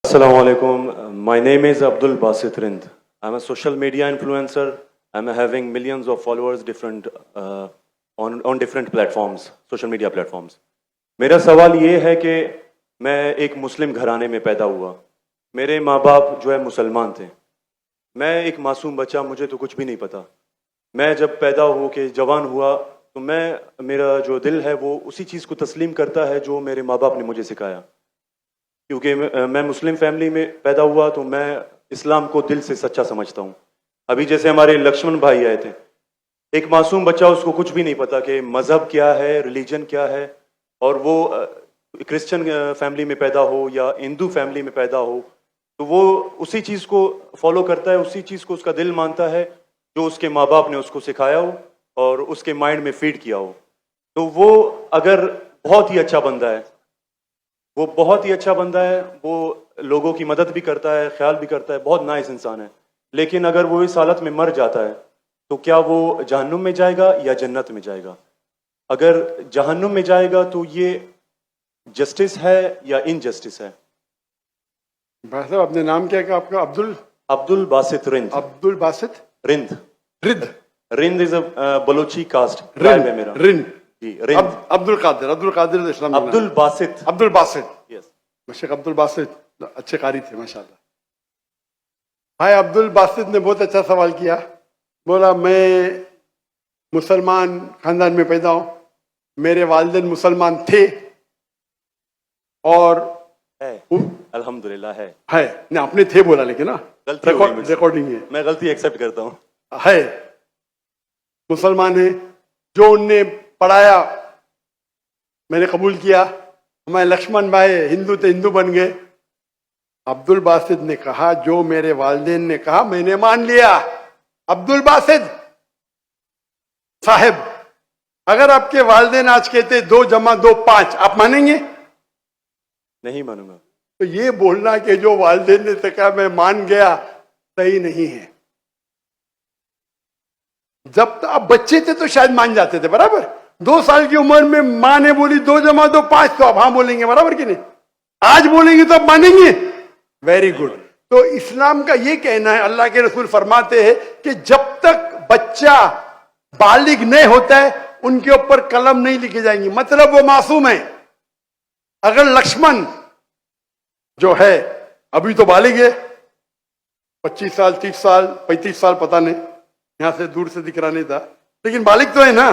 Assalamu alaikum. My name is Abdul Basit Rind. I'm a social media influencer. I'm having millions of followers on different platforms, social media platforms. मेरा सवाल ये है कि मैं एक मुस्लिम घराने में पैदा हुआ. मेरे माँ बाप जो है मुसलमान थे. मैं एक मासूम बच्चा, मुझे तो कुछ भी नहीं पता. मैं जब पैदा हो के जवान हुआ तो मेरा जो दिल है वो उसी चीज़ को तस्लीम करता है जो मेरे माँ बाप ने मुझे सिखाया. क्योंकि मैं मुस्लिम फैमिली में पैदा हुआ तो मैं इस्लाम को दिल से सच्चा समझता हूँ. अभी जैसे हमारे लक्ष्मण भाई आए थे, एक मासूम बच्चा, उसको कुछ भी नहीं पता कि मज़हब क्या है, रिलीजन क्या है, और वो क्रिश्चियन फैमिली में पैदा हो या हिंदू फैमिली में पैदा हो तो वो उसी चीज़ को फॉलो करता है, उसी चीज़ को उसका दिल मानता है जो उसके माँ बाप ने उसको सिखाया हो और उसके माइंड में फीड किया हो. तो वो अगर बहुत ही अच्छा बंदा है, वो बहुत ही अच्छा बंदा है, वो लोगों की मदद भी करता है, ख्याल भी करता है, बहुत नाइस इंसान है. लेकिन अगर वो इस हालत में मर जाता है तो क्या वो जहन्नुम में जाएगा या जन्नत में जाएगा? अगर जहन्नुम में जाएगा तो ये जस्टिस है या इनजस्टिस है? भाई साहब, अपने नाम क्या है आपका? अब्दुल बासित रिंद. अब्दुल बासित रिंद. रिद Rind is a Balochi caste. Rind है मेरा. रिंद जी, रिंद. अब्दुल कादिर इस्लाम. अब्दुल बासित. अब्दुल बासित. यस. शेख अब्दुल बासित अच्छे कारी थे माशाल्लाह. भाई अब्दुल बासित ने बहुत अच्छा सवाल किया. बोला मैं मुसलमान खानदान में पैदा हूं, मेरे वालिदैन मुसलमान थे और है. अल्हम्दुलिल्लाह है. नहीं, आपने थे बोला लेकिन ना गलती हो गई मुझसे. रिकॉर्डिंग है. मैं गलती एक्सेप्ट करता हूँ. है, मुसलमान है. जो उनने पढ़ाया मैंने कबूल किया. हमारे लक्ष्मण भाई हिंदू थे, हिंदू बन गए. अब्दुल बासित ने कहा जो मेरे वालिदैन ने कहा मैंने मान लिया. अब्दुल बासित साहब, अगर आपके वालिदैन आज कहते 2 + 2 = 5, आप मानेंगे? नहीं मानूंगा. तो ये बोलना कि जो वालिदैन ने कहा मैं मान गया, सही नहीं है. जब तो आप बच्चे थे तो शायद मान जाते थे, बराबर. 2 साल की उम्र में माँ ने बोली 2 + 2 = 5, तो आप हाँ बोलेंगे, बराबर कि नहीं? आज बोलेंगे तो आप मानेंगे. Very good. तो इस्लाम का ये कहना है, अल्लाह के रसूल फरमाते हैं कि जब तक बच्चा बालिग नहीं होता है उनके ऊपर कलम नहीं लिखी जाएंगी. मतलब वो मासूम है. अगर लक्ष्मण जो है अभी तो बालिग है, 25 साल 30 साल 35 साल पता नहीं, यहां से दूर से दिख रहा नहीं था, लेकिन बालिग तो है ना.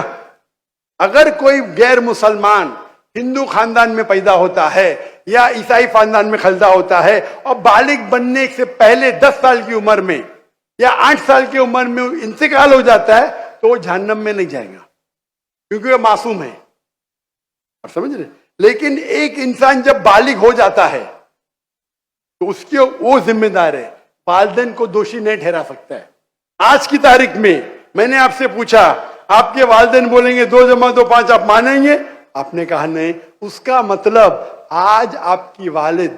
अगर कोई गैर मुसलमान हिंदू खानदान में पैदा होता है या ईसाई खानदान में पैदा होता है और बालिग बनने से पहले 10 साल की उम्र में या 8 साल की उम्र में इंतकाल हो जाता है तो वो जहन्नम में नहीं जाएगा, क्योंकि वो मासूम है. और समझ रहे. लेकिन एक इंसान जब बालिग हो जाता है तो उसके वो जिम्मेदार है, वालिदैन को दोषी नहीं ठहरा सकता है. आज की तारीख में मैंने आपसे पूछा, आपके वालिदैन बोलेंगे 2 + 2 = 5, आप मानेंगे? आपने कहा नहीं. उसका मतलब आज आपकी वालिद,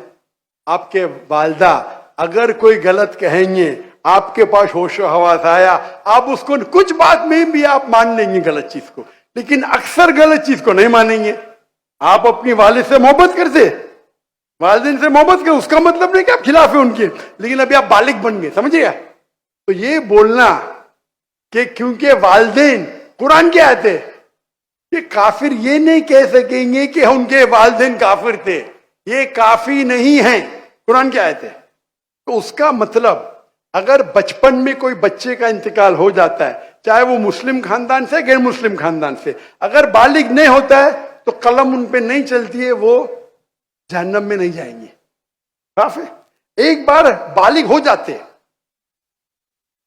आपके वालदा अगर कोई गलत कहेंगे, आपके पास होशो हवास आया, आप उसको कुछ बात में भी आप मान लेंगे गलत चीज को, लेकिन अक्सर गलत चीज को नहीं मानेंगे. आप अपनी वालिद से मोहब्बत करते, वालिदैन से मोहब्बत कर, उसका मतलब नहीं कि आप खिलाफ है उनके, लेकिन अभी आप बालिग बन गए. समझिएगा. तो ये बोलना कि क्योंकि वालिदैन, कुरान क्या आयत है कि काफिर ये नहीं कह सकेंगे कि उनके वालिदैन काफिर थे, ये काफी नहीं है. कुरान क्या आयत है. तो उसका मतलब अगर बचपन में कोई बच्चे का इंतकाल हो जाता है, चाहे वो मुस्लिम खानदान से गैर मुस्लिम खानदान से, अगर बालिग नहीं होता है तो कलम उन पे नहीं चलती है, वो जहन्नम में नहीं जाएंगे. साफ है. एक बार बालिग हो जाते हैं,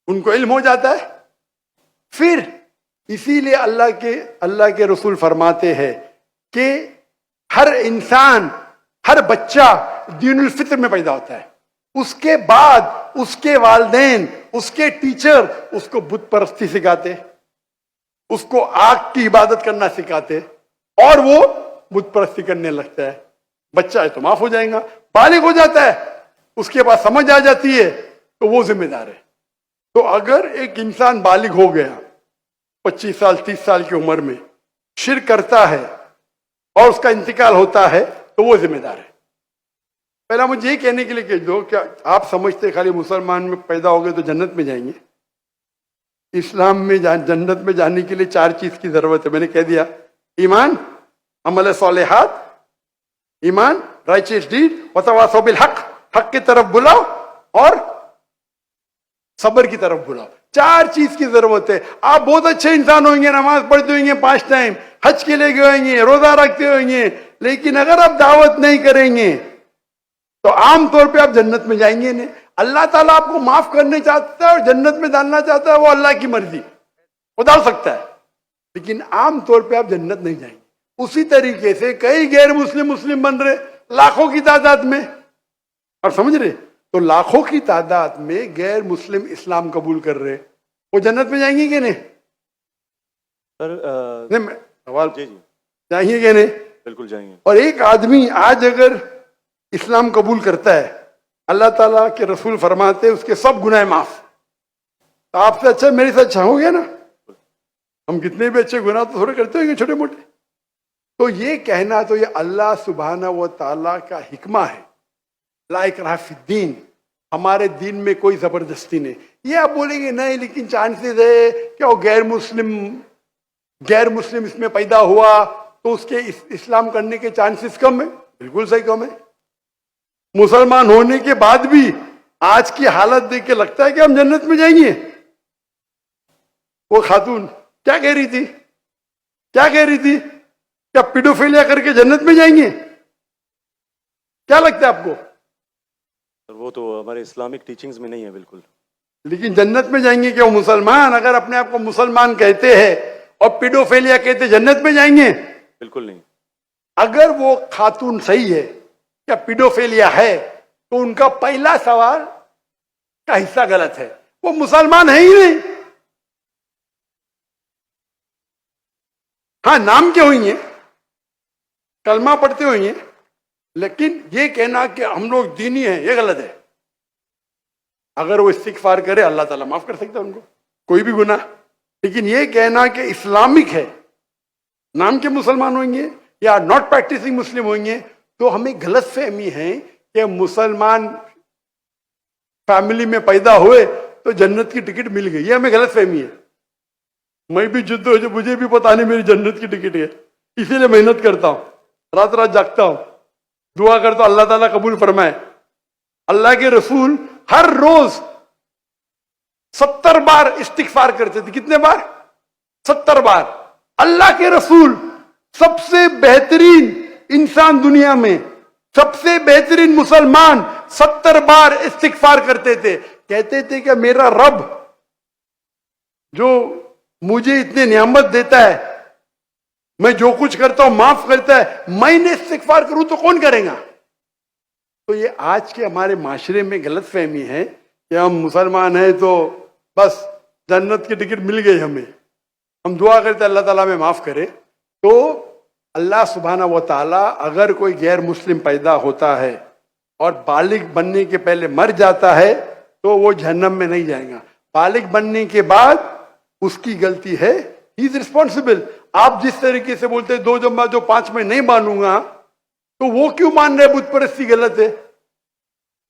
उनको इल्म हो जाता है, फिर इसीलिए अल्लाह के रसूल फरमाते हैं कि हर इंसान, हर बच्चा दीनुल फित्र में पैदा होता है. उसके बाद उसके वालिदैन, उसके टीचर उसको बुत परस्ती सिखाते, उसको आग की इबादत करना सिखाते और वो बुत परस्ती करने लगता है. बच्चा है तो माफ हो जाएगा. बालिग हो जाता है, उसके बाद समझ आ जाती है तो वो जिम्मेदार है. तो अगर एक इंसान बालिग हो गया 25 साल 30 साल की उम्र में, शिर्क करता है और उसका इंतकाल होता है तो वो जिम्मेदार है. पहला मुझे ये कहने के लिए कह दो, क्या आप समझते खाली मुसलमान में पैदा हो गए तो जन्नत में जाएंगे? इस्लाम में जन्नत में जाने के लिए 4 चीज की जरूरत है, मैंने कह दिया। ईमान, अमल सालेहात, ईमान, राइचियस डीड, वतवासौ बिल हक, हक की तरफ बुलाओ और सब्र की तरफ बुलाओ। 4 चीज की जरूरत है। आप बहुत अच्छे इंसान होंगे, नमाज पढ़ते होंगे 5 टाइम, हज के लिए गए होंगे, रोजा रखते होंगे, लेकिन अगर आप दावत नहीं करेंगे तो आमतौर पे आप जन्नत में जाएंगे नहीं। अल्लाह ताला आपको माफ करने चाहता है और जन्नत में डालना चाहता है, वो अल्लाह की मर्जी, वो डाल सकता है, लेकिन आमतौर पे आप जन्नत नहीं जाएंगे। उसी तरीके से कई गैर मुस्लिम मुस्लिम बन रहे लाखों की तादाद में, आप समझ रहे? तो लाखों की तादाद में गैर मुस्लिम इस्लाम कबूल कर रहे, वो जन्नत में जाएंगे कि नहीं? सर नहीं, सवाल जी जी जाएंगे कि नहीं? बिल्कुल जाएंगे। और एक आदमी आज अगर इस्लाम कबूल करता है, अल्लाह ताला के रसूल फरमाते हैं उसके सब गुनाह माफ। तो आपसे अच्छा मेरे से अच्छा हो गया ना। हम कितने भी अच्छे गुनाह तो थोड़े करते होंगे छोटे मोटे। तो ये कहना तो ये अल्लाह सुब्हाना व ताला का हिकमा है, ला इकराह फिद्दीन, हमारे दीन में कोई जबरदस्ती नहीं। ये आप बोलेंगे नहीं लेकिन चांसेस है कि वो गैर मुस्लिम इसमें पैदा हुआ तो उसके इस्लाम करने के चांसेस कम है। बिल्कुल सही कम है। मुसलमान होने के बाद भी आज की हालत देख के लगता है कि हम जन्नत में जाएंगे। वो खातून क्या कह रही थी? क्या कह रही थी? क्या पीडोफिलिया करके जन्नत में जाएंगे? क्या लगता है आपको? सर वो तो हमारे इस्लामिक टीचिंग्स में नहीं है बिल्कुल। लेकिन जन्नत में जाएंगे क्या वो मुसलमान? अगर अपने आप को मुसलमान कहते हैं और पीडोफिलिया कहते जन्नत में जाएंगे? बिल्कुल नहीं। अगर वो खातून सही है, क्या पीडोफिलिया है, तो उनका पहला सवाल का हिस्सा गलत है। वो मुसलमान है ही नहीं। हाँ, नाम के होंगे, कलमा पढ़ते होंगे, लेकिन ये कहना कि हम लोग दीनी हैं ये गलत है। अगर वो इस्तिगफार करे अल्लाह ताला माफ कर सकता है उनको, कोई भी गुनाह। लेकिन ये कहना कि इस्लामिक है, नाम के मुसलमान होंगे या नॉट प्रैक्टिसिंग मुस्लिम होंगे, तो हमें गलत फहमी है कि मुसलमान फैमिली में पैदा हुए तो जन्नत की टिकट मिल गई। ये हमें गलत फहमी है। मैं भी जिद्द हो जो मुझे भी पता नहीं मेरी जन्नत की टिकट है, इसीलिए मेहनत करता हूं, रात रात जागता हूं, दुआ करता हूं अल्लाह ताला कबूल फरमाए। अल्लाह के रसूल हर रोज 70 बार इस्तिगफार करते थे। कितने बार? 70 बार। अल्लाह के रसूल सबसे बेहतरीन इंसान दुनिया में, सबसे बेहतरीन मुसलमान 70 बार इस्तिगफार करते थे। कहते थे कि मेरा रब जो मुझे इतने नियामत देता है, मैं जो कुछ करता हूं माफ करता है, मैंने इस्तिगफार करूं तो कौन करेगा? तो ये आज के हमारे माशरे में गलत फहमी है कि हम मुसलमान हैं तो बस जन्नत की टिकट मिल गई हमें, हम दुआ करते अल्लाह ताला में माफ करे। तो अल्लाह सुब्हाना व ताला अगर कोई गैर मुस्लिम पैदा होता है और बालिग बनने के पहले मर जाता है तो वो जहन्नम में नहीं जाएगा। बालिग बनने के बाद उसकी गलती है, ही इज रिस्पॉन्सिबल। आप जिस तरीके से बोलते हैं 2 जमा 2 5 में नहीं मानूंगा, तो वो क्यों मान रहे बुत परस्ती गलत है?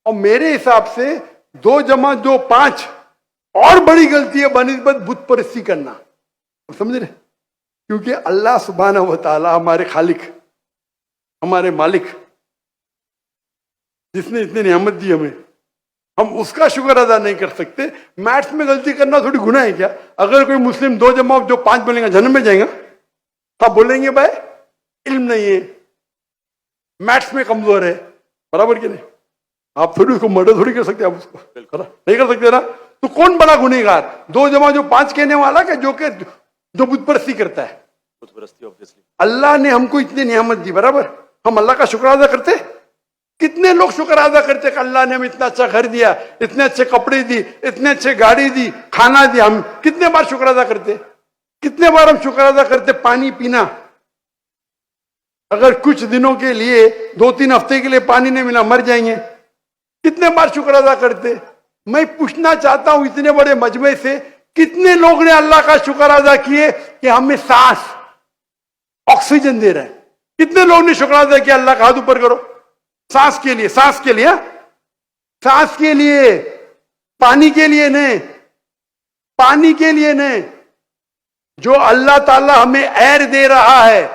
और मेरे हिसाब से 2 जमा 2 5 और बड़ी गलती है बनिस्बत बुत परस्ती करना। समझ रहे? क्योंकि अल्लाह सुब्हानहू व तआला हमारे खालिक, हमारे मालिक, जिसने इतनी नियामत दी हमें, हम उसका शुक्र अदा नहीं कर सकते। मैथ्स में गलती करना थोड़ी गुनाह है क्या? अगर कोई मुस्लिम 2 जमा 2 5 बोलेगा जन्नत में जाएगा? हाँ बोलेंगे भाई इल्म नहीं है, मैथ्स में कमजोर है, बराबर कि नहीं? आप थोड़ी उसको मर्डर थोड़ी कर सकते, आप उसको नहीं कर सकते ना। तो कौन बड़ा गुनहगार? 2 जमा 2 5 कहने वाला क्या जो बुत परस्ती करता है? बुत परस्ती ऑब्वियसली। अल्लाह अल्लाह ने हमको इतनी नियामत दी, बराबर, हम अल्लाह का शुक्र अदा करते? कितने लोग शुक्र अदा करते कि अल्लाह ने हमें इतना अच्छा घर दिया, इतने अच्छे कपड़े दी, इतने अच्छे गाड़ी दी, खाना दिया। हम कितने बार शुक्र अदा करते? कितने बार हम शुक्र अदा करते? पानी पीना, अगर कुछ दिनों के लिए 2-3 हफ्ते के लिए पानी नहीं मिला मर जाएंगे। कितने बार शुक्र अदा करते? मैं पूछना चाहता हूं इतने बड़े मजमे से कितने लोग ने अल्लाह का शुक्र अदा किए कि हमें सांस ऑक्सीजन दे रहे हैं? कितने लोग ने शुक्र अदा किया? अल्लाह का हाथ ऊपर करो। सांस के लिए, सांस के लिए, हाँ? सांस के लिए, पानी के लिए नहीं, पानी के लिए नहीं। जो अल्लाह ताला हमें एयर दे रहा है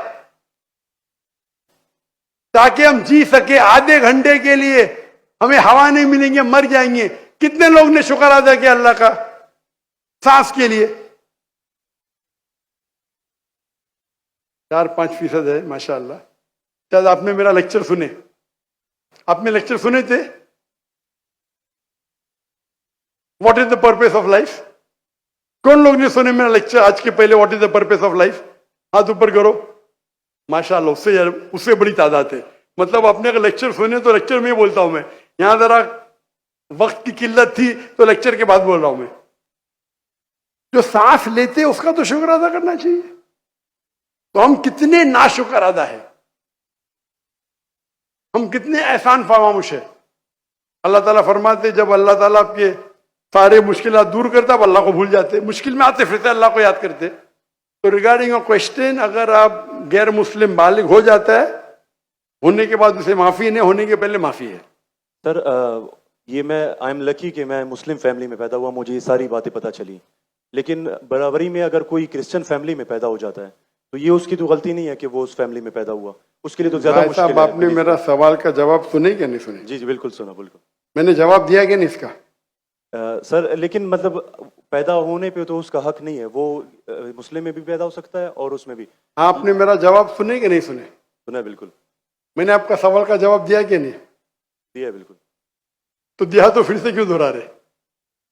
ताकि हम जी सके, आधे घंटे के लिए हमें हवा नहीं मिलेंगे, मर जाएंगे। कितने लोग ने शुक्र अदा किया अल्लाह का सांस के लिए? 4-5% है माशाअल्लाह। शायद आपने मेरा लेक्चर सुने, आपने लेक्चर सुने थे, what is the purpose of life? कौन लोग ने सुने मेरा लेक्चर आज के पहले, what is the purpose of life? हाथ ऊपर करो। माशाअल्लाह, उससे बड़ी तादाद है। मतलब आपने अगर लेक्चर सुने तो लेक्चर में बोलता हूं मैं, यहां जरा वक्त की किल्लत थी तो लेक्चर के बाद बोल रहा हूं मैं। जो सांस लेते उसका तो शुक्र अदा करना चाहिए। तो हम कितने नाशुक्र अदा है, हम कितने एहसान फरामोश है। अल्लाह ताला फरमाते जब अल्लाह ताला आपके सारे मुश्किलात दूर करता, अब अल्लाह को भूल जाते, मुश्किल में आते फिरते अल्लाह को याद करते। तो रिगार्डिंग अ क्वेश्चन, अगर आप गैर मुस्लिम बालिग हो जाता है, होने के बाद उसे माफी नहीं, होने के पहले माफी है। सर ये मैं आई एम लकी कि मैं मुस्लिम फैमिली में पैदा हुआ, मुझे ये सारी बातें पता चली। लेकिन बराबरी में अगर कोई क्रिश्चियन फैमिली में पैदा हो जाता है तो ये उसकी तो गलती नहीं है कि वो उस फैमिली में पैदा हुआ, उसके लिए तो ज्यादा भाई मुश्किल साहब, है। आपने मेरा सवाल का जवाब सुने कि नहीं सुने? जी जी बिल्कुल सुना, बिल्कुल। मैंने जवाब दिया कि नहीं इसका? सर लेकिन मतलब पैदा होने पे तो उसका हक नहीं है, वो मुस्लिम में भी पैदा हो सकता है और उसमें भी। आपने मेरा जवाब सुने कि नहीं सुने? सुना है, बिल्कुल मैंने आपका सवाल का जवाब दिया कि नहीं? दिया है, बिल्कुल। तो दिया तो फिर से क्यों दोहरा रहे?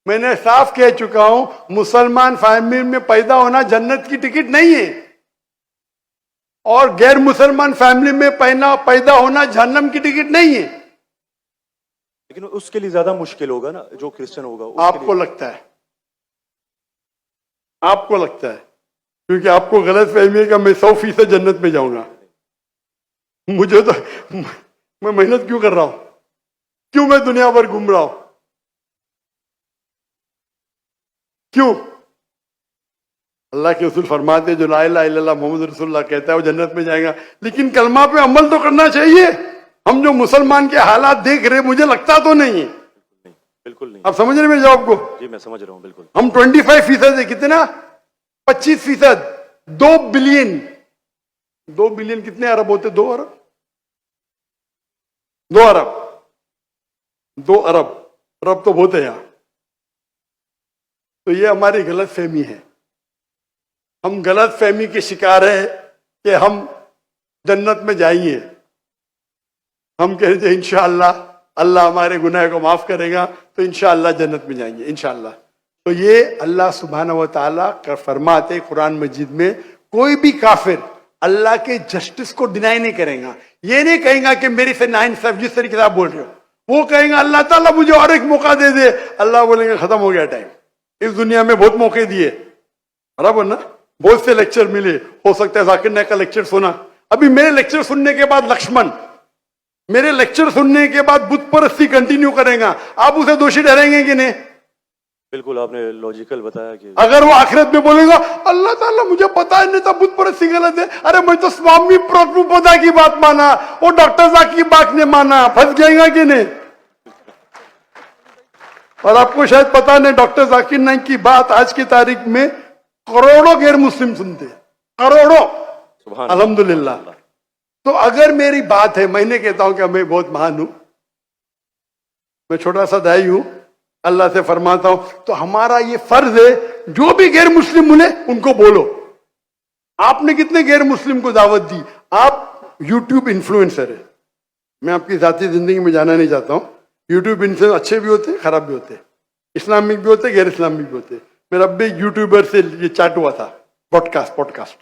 मैंने साफ कह चुका हूं, मुसलमान फैमिली में पैदा होना जन्नत की टिकट नहीं है, और गैर मुसलमान फैमिली में पैदा होना जहन्नम की टिकट नहीं है। लेकिन उसके लिए ज्यादा मुश्किल होगा ना, जो क्रिश्चियन होगा उसके आपको लगता है, आपको लगता है, क्योंकि आपको गलत फहमी है कि मैं 100% जन्नत में जाऊंगा। मुझे तो, मैं मेहनत क्यों कर रहा हूं, क्यों मैं दुनिया भर घूम रहा हूं, क्यों? अल्लाह के रसूल फरमाते जो ला इलाहा इल्लल्लाह मोहम्मद रसूलुल्लाह कहता है वो जन्नत में जाएगा। लेकिन कलमा पे अमल तो करना चाहिए। हम जो मुसलमान के हालात देख रहे, मुझे लगता तो नहीं है। बिल्कुल नहीं। आप समझ रहे मेरे जवाब को? जी मैं समझ रहा हूँ, बिल्कुल। हम 25% है, कितना? 25%। 2 बिलियन, 2 बिलियन कितने अरब होते? 2 अरब, 2 अरब, 2 अरब, अरब तो बहुत है यहां। तो ये हमारी गलत फहमी है, हम गलत फहमी के शिकार है कि हम जन्नत में जाएंगे। हम कहते हैं इंशाअल्लाह अल्लाह हमारे गुनाह को माफ करेगा तो इंशाअल्लाह जन्नत में जाएंगे, इंशाअल्लाह। तो ये अल्लाह सुब्हानहू व तआला का फरमाते कुरान मजीद में, कोई भी काफिर अल्लाह के जस्टिस को डिनाई नहीं करेगा। ये नहीं कहेगा कि मेरी से नाइंसाफ, जिस तरीके से आप बोल रहे हो, वो कहेगा अल्लाह ताला मुझे और एक मौका दे दे। अल्लाह बोलेंगे खत्म हो गया टाइम, इस दुनिया में बहुत मौके दिए, बराबर ना? बहुत से लेक्चर मिले, हो सकता है जाकिर नायक का लेक्चर सुना। अभी मेरे लेक्चर सुनने के बाद लक्ष्मण, मेरे लेक्चर सुनने के बाद बुत परस्ती कंटिन्यू करेगा, आप उसे दोषी ठहरेंगे कि नहीं? बिल्कुल, आपने लॉजिकल बताया कि अगर वो आखिरत में बोलेगा अल्लाह ताला मुझे पता ही नहीं था बुत परस्ती गलत है, अरे मैं तो स्वामी प्रभुपदा की बात माना, वो डॉक्टर साहब की बात नहीं माना, फंस जाएगा कि नहीं? और आपको शायद पता नहीं, डॉक्टर जाकिर नाइक की बात आज की तारीख में करोड़ों गैर मुस्लिम सुनते, करोड़ों, अल्हम्दुलिल्लाह। तो अगर मेरी बात है, मैंने कहता हूं कि मैं बहुत महान हूं, मैं छोटा सा दाई हूं, अल्लाह से फरमाता हूं, तो हमारा ये फर्ज है जो भी गैर मुस्लिम मिले उनको बोलो। आपने कितने गैर मुस्लिम को दावत दी? आप यूट्यूब इन्फ्लुएंसर है, मैं आपकी जाती जिंदगी में जाना नहीं चाहता हूं। यूट्यूब इन्फ्लुएंसर अच्छे भी होते, खराब भी होते, इस्लामिक भी होते, गैर इस्लामिक भी होते। मेरा अब भी यूट्यूबर से ये चैट हुआ था, पॉडकास्ट,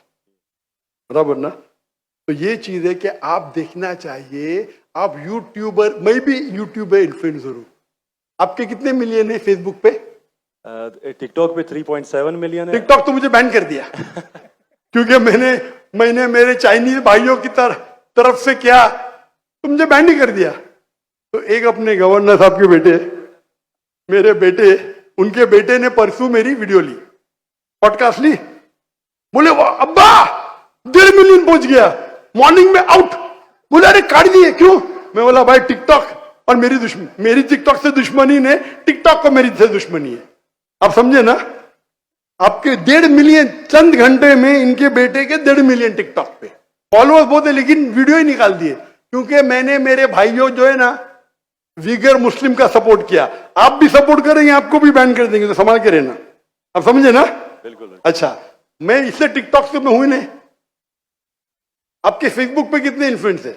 बराबर ना? तो ये चीज है कि आप देखना चाहिए, आप यूट्यूबर, मैं भी यूट्यूबर इन्फ्लुएंसर हूं। आपके कितने मिलियन है फेसबुक पे? टिकटॉक पे 3.7 मिलियन है। टिकटॉक तो मुझे बैन कर दिया क्योंकि मैंने मेरे चाइनीज भाइयों की तरफ से किया, तो मुझे बैन ही कर दिया। तो एक अपने गवर्नर साहब के बेटे, मेरे बेटे, उनके बेटे ने परसों मेरी वीडियो ली, पॉडकास्ट ली, बोले वाह अब्बा 1.5 मिलियन पहुंच गया, मॉर्निंग में आउट। बोले अरे काट दिए, क्यों? मैं बोला भाई टिकटॉक और मेरी टिकटॉक से दुश्मनी ने टिकटॉक को मेरी से दुश्मनी है। आप समझे ना? आपके 1.5 मिलियन चंद घंटे में इनके बेटे के 1.5 मिलियन टिकटॉक पे फॉलोअर्स बहुत है, लेकिन वीडियो ही निकाल दिए क्योंकि मैंने मेरे भाइयों जो है ना विगर मुस्लिम का सपोर्ट किया। आप भी सपोर्ट करेंगे, आपको भी बैन कर देंगे, तो संभाल के रहना। आप समझे ना? बिल्कुल। अच्छा, मैं इससे टिकटॉक से मैं हुई नहीं। आपके फेसबुक पे कितने इन्फ्लुएंस है,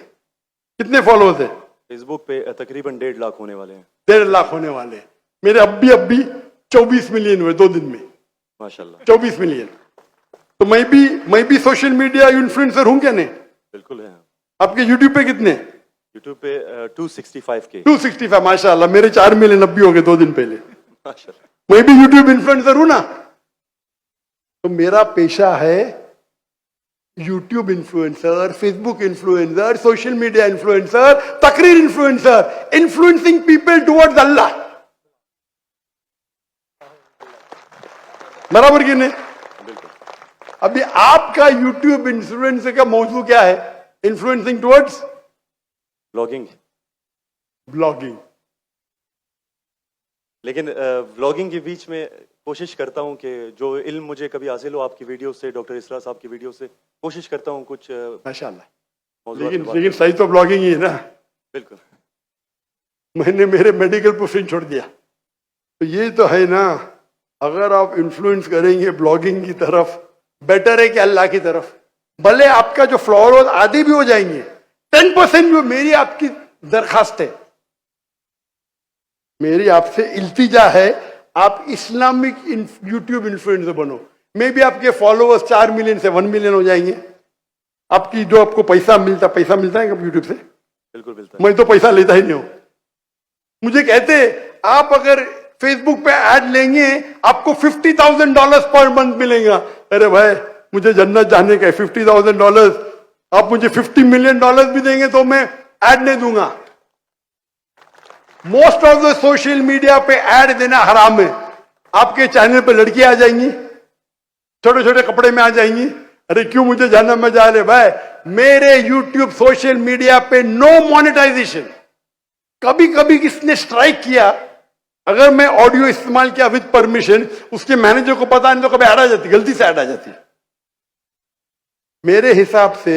कितने फॉलोअर्स है? फेसबुक पे तकरीबन 1.5 लाख होने वाले हैं। 1.5 लाख होने वाले हैं। मेरे अभी 24 मिलियन हुए 2 दिन में, माशाल्लाह। 24 मिलियन। तो मैं भी सोशल मीडिया इन्फ्लुएंसर हूं क्या? नहीं, बिल्कुल है। आपके यूट्यूब पे कितने? यूट्यूब पे 265 के। 265, माशाल्लाह। मेरे 4 मिलियन अभी हो गए 2 दिन पहले। माशाल्लाह। मैं भी यूट्यूब इन्फ्लुएंसर हूं ना। तो मेरा पेशा है YouTube influencer, Facebook influencer, social media influencer, तकरीर इन्फ्लुएंसर, इन्फ्लुएंसिंग पीपल टुवर्ड्स अल्लाह। बराबर कि नहीं? अभी आपका यूट्यूब इन्फ्लुएंसर का मौजू क्या है? Influencing towards blogging. ब्लॉगिंग। लेकिन व्लॉगिंग के बीच में कोशिश करता हूं कि जो इल्म मुझे कभी हासिल हो आपकी वीडियो से, डॉक्टर इसरा साहब की वीडियो से, कोशिश करता हूं कुछ माशाल्लाह। मौजूद लेकिन सही तो ब्लॉगिंग ही है ना। बिल्कुल। मैंने मेरे मेडिकल प्रोफेशन छोड़ दिया, तो ये तो है ना। अगर आप इन्फ्लुएंस करेंगे ब्लॉगिंग की तरफ, बेटर है कि अल्लाह की तरफ। भले आपका जो फॉलोअर्स आधे भी हो जाएंगे, 10% जो मेरी आपकी दरखास्त है, मेरी आपसे इल्तिजा है, आप इस्लामिक यूट्यूब इन्फ्लुएंसर बनो। मे भी आपके फॉलोअर्स 4 मिलियन से 1 मिलियन हो जाएंगे। आपकी जो आपको पैसा मिलता है यूट्यूब से? बिल्कुल मिलता है। मैं तो पैसा लेता ही नहीं हूं। मुझे कहते आप अगर फेसबुक पे ऐड लेंगे आपको $50,000 पर मंथ मिलेगा। अरे भाई, मुझे जन्नत जाने का है, $50,000 आप मुझे $50 मिलियन भी देंगे तो मैं ऐड नहीं दूंगा। Most of the social media पे ऐड देना हराम है। आपके चैनल पे लड़कियां आ जाएंगी, छोटे छोटे कपड़े में आ जाएंगी। अरे क्यों मुझे जन्नत में जा रहे भाई? मेरे यूट्यूब सोशल मीडिया पे नो मोनेटाइजेशन। कभी कभी किसने स्ट्राइक किया, अगर मैं ऑडियो इस्तेमाल किया विद परमिशन, उसके मैनेजर को पता नहीं तो कभी ऐड आ जाती, गलती से ऐड आ जाती। मेरे हिसाब से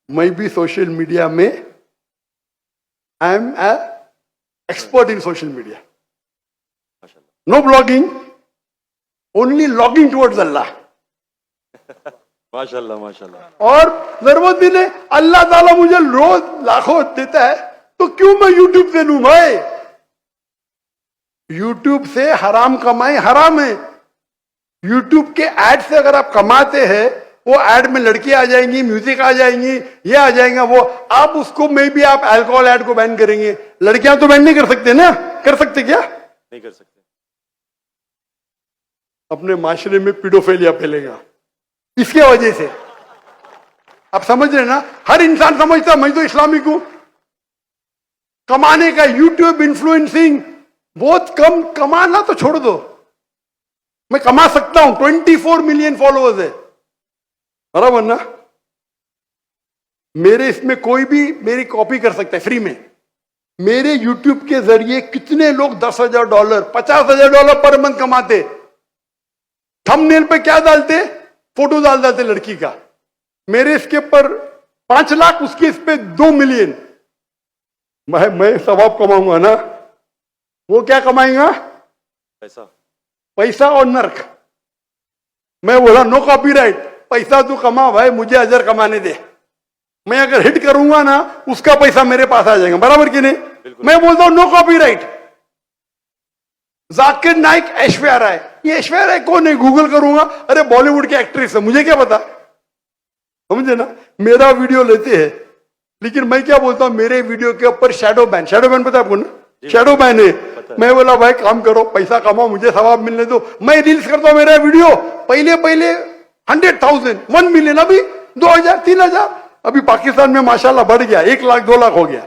मैं भी सोशल मीडिया में I am a expert in social media. No blogging, only logging towards अल्लाह। माशाल्लाह माशाल्लाह। और जरूरत भी नहीं, अल्लाह ताला मुझे रोज लाखों देता है, तो क्यों मैं यूट्यूब से लूं भाई? यूट्यूब से हराम कमाई हराम है। यूट्यूब के ऐड से अगर आप कमाते हैं, वो ऐड में लड़कियां आ जाएंगी, म्यूजिक आ जाएंगी, ये आ जाएगा वो, आप उसको में भी आप अल्कोहल ऐड को बैन करेंगे। लड़कियां तो बैन नहीं कर सकते ना? कर सकते क्या? नहीं कर सकते। अपने माशरे में पीडोफिलिया फैलेगा इसके वजह से। आप समझ रहे ना? हर इंसान समझता मैं तो इस्लामिक हूं। कमाने का यूट्यूब इन्फ्लुएंसिंग बहुत कम, कमाना तो छोड़ दो, मैं कमा सकता हूं। 24 मिलियन फॉलोअर्स है, बराबर ना? मेरे इसमें कोई भी मेरी कॉपी कर सकता है फ्री में। मेरे यूट्यूब के जरिए कितने लोग $10,000, $50,000 पर मंथ कमाते। थंबनेल पे क्या डालते? फोटो डाल देते लड़की का। मेरे इसके ऊपर 5 लाख, उसके इस पे 2 मिलियन। मैं सवाब कमाऊंगा ना, वो क्या कमाएगा? पैसा और नर्क। मैं बोला नो कॉपीराइट, पैसा तू कमा भाई, मुझे अजर कमाने दे। मैं अगर हिट करूंगा ना, उसका पैसा मेरे पास आ जाएगा, बराबर कि नहीं? मैं बोलता हूं नो कॉपीराइट। जाकिर नाइक, ऐश्वर्या राय, ये ऐश्वर्या राय कौन है? गूगल करूंगा, अरे बॉलीवुड की एक्ट्रेस है, मुझे क्या पता? समझे ना? मेरा वीडियो लेते हैं, लेकिन मैं क्या बोलता हूं, मेरे वीडियो के ऊपर शैडो बैन पता है आपको ना? शैडो बैन है। मैं बोला भाई काम करो, पैसा कमाओ, मुझे सवाब मिलने दो। मैं रील्स करता हूं, मेरा वीडियो पहले 100,000, 1 मिलियन, अभी 2,000, 3,000। अभी पाकिस्तान में माशाल्लाह बढ़ गया, 1 लाख 2 लाख हो गया,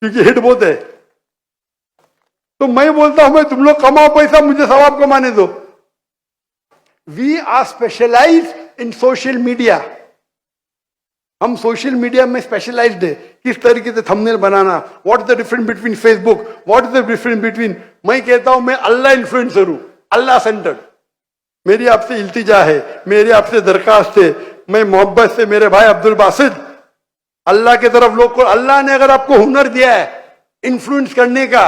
क्योंकि हिट बहुत है। तो मैं बोलता हूं, मैं तुम लोग कमाओ पैसा, मुझे सवाब कमाने दो। We are specialised in social media. हम सोशल मीडिया में स्पेशलाइज्ड है, किस तरीके से थंबनेल बनाना, what is the difference between Facebook, what is the difference between, मैं कहता हूं मैं अल्लाह इन्फ्लुएंसर हूं, अल्लाह सेंटर्ड। मेरी आपसे इल्तिजा है, मेरी आपसे दरखास्त है, मैं मोहब्बत से मेरे भाई अब्दुल बासित, अल्लाह की तरफ लोग को, अल्लाह ने अगर आपको हुनर दिया है इन्फ्लुएंस करने का,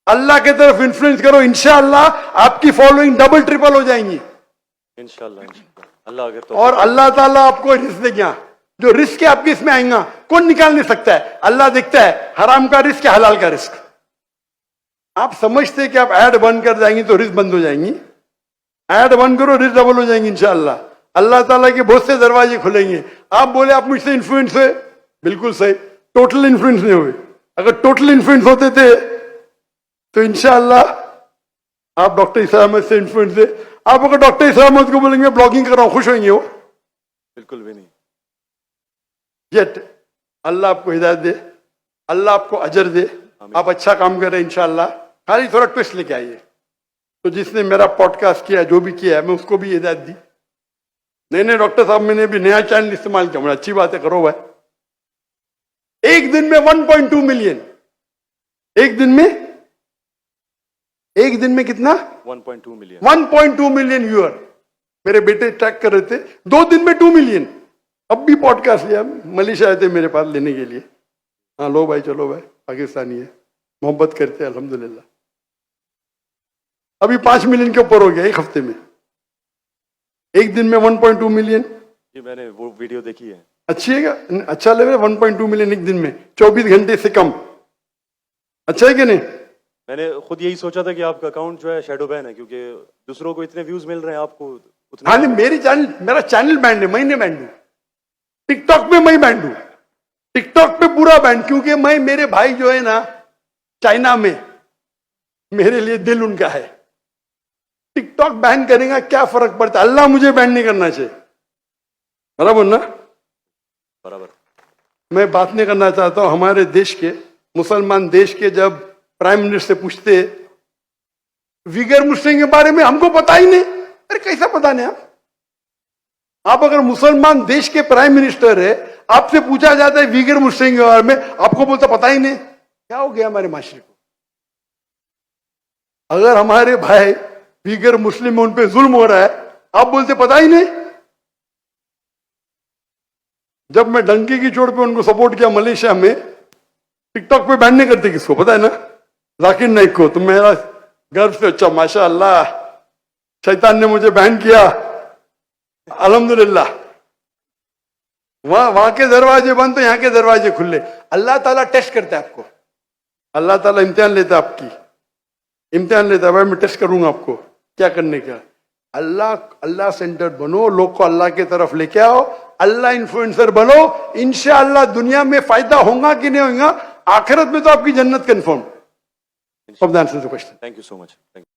अल्लाह की तरफ इन्फ्लुएंस करो, इंशाअल्लाह आपकी फॉलोइंग डबल ट्रिपल हो जाएंगी इंशाल्लाह इंशाल्लाह अल्लाह अगर तो और अल्लाह ताला आपको रिस्क देगा। जो रिस्क है आपके इसमें आएगा, कौन निकाल नहीं सकता है, अल्लाह देखता है हराम का रिस्क है हलाल का रिस्क। आप समझते हैं कि आप ऐड बंद कर जाएंगी तो रिस्क बंद हो जाएंगी, ऐड बंद करो रिस्क डबल हो जाएंगी इंशाअल्लाह। अल्लाह ताला के बहुत से दरवाजे खुलेंगे। आप बोले आप मुझसे इन्फ्लुएंस हुए, बिल्कुल सही, टोटल इन्फ्लुएंस नहीं हुए। अगर टोटल इन्फ्लुएंस होते थे तो इंशाअल्लाह आप डॉक्टर इस्लाम अहमद से इन्फ्लुएंस थे। आप अगर डॉक्टर इस्लाम अहमद को बोलेंगे ब्लॉगिंग कर रहा हूं, खुश होंगे वो? बिल्कुल भी नहीं। येट अल्लाह आपको हिदायत दे, अल्लाह आपको अजर दे, आप अच्छा काम कर रहे हैं इंशाअल्लाह। खाली थोड़ा ट्विस्ट लेके आइए। तो जिसने मेरा पॉडकास्ट किया, जो भी किया है, मैं उसको भी हिदायत दी, नहीं नहीं डॉक्टर साहब मैंने भी नया चैनल इस्तेमाल किया, बड़ा अच्छी बात है, करो भाई। एक दिन में 1.2 मिलियन, एक दिन में कितना? 1.2 मिलियन 1.2 मिलियन व्यूअर। मेरे बेटे ट्रैक कर रहे थे, 2 दिन में 2 मिलियन। अब भी पॉडकास्ट लिया, मलेशिया आए थे मेरे पास लेने के लिए। हाँ लो भाई, चलो भाई, पाकिस्तानी है, मोहब्बत करते हैं अल्हम्दुलिल्लाह। अभी 5 मिलियन के ऊपर हो गया एक हफ्ते में, एक दिन में 1.2 मिलियन। जी मैंने वो वीडियो देखी है। अच्छी है क्या? अच्छा लग रहा है 1.2 मिलियन एक दिन में, 24 घंटे से कम। अच्छा है कि नहीं? मैंने खुद यही सोचा था कि आपका अकाउंट जो है शैडो बैन है, क्योंकि दूसरों को इतने व्यूज मिल रहे हैं, आपको उतने। हाँ नहीं, मेरा चैनल बैंड है, मैं नहीं बैंड हूं। टिकटॉक पे मैं बैंड हूं, टिकटॉक पे पूरा बैंड, क्योंकि मैं, मेरे भाई जो है ना चाइना में, मेरे लिए दिल उनका है। टिकटॉक बैन करेगा क्या फर्क पड़ता है, अल्लाह मुझे बैन नहीं करना चाहिए, बराबर ना? बराबर। मैं बात नहीं करना चाहता हूं हमारे देश के, मुसलमान देश के, जब प्राइम मिनिस्टर से पूछते विगर मुस्लिम के बारे में, हमको पता ही नहीं। अरे कैसा पता नहीं? आप अगर मुसलमान देश के प्राइम मिनिस्टर है, आपसे पूछा जाता है विगर मुस्लिम के बारे में, आपको बोलता पता ही नहीं। क्या हो गया हमारे माशरे को? अगर हमारे भाई विगर मुस्लिम में उन पे जुल्म हो रहा है, आप बोलते पता ही नहीं। जब मैं डंकी की चोट पे उनको सपोर्ट किया मलेशिया में, टिकटॉक पे बैन नहीं करते, किसको पता है ना? जाकिर नाइक को। तो मेरा गर्व से, अच्छा माशाअल्लाह, शैतान ने मुझे बैन किया, अल्हम्दुलिल्लाह। वहां के दरवाजे बंद तो यहाँ के दरवाजे खुले। अल्लाह ताला टेस्ट करता है आपको, अल्लाह ताला इम्तिहान लेता है, आपकी इम्तिहान लेता है, भाई मैं टेस्ट करूंगा आपको क्या करने का। अल्लाह सेंटर्ड बनो, लोग को अल्लाह की तरफ लेके आओ, अल्लाह इन्फ्लुएंसर बनो, इंशाअल्लाह दुनिया में फायदा होगा कि नहीं होगा, आखिरत में तो आपकी जन्नत confirm. Thank you so much. Thank you.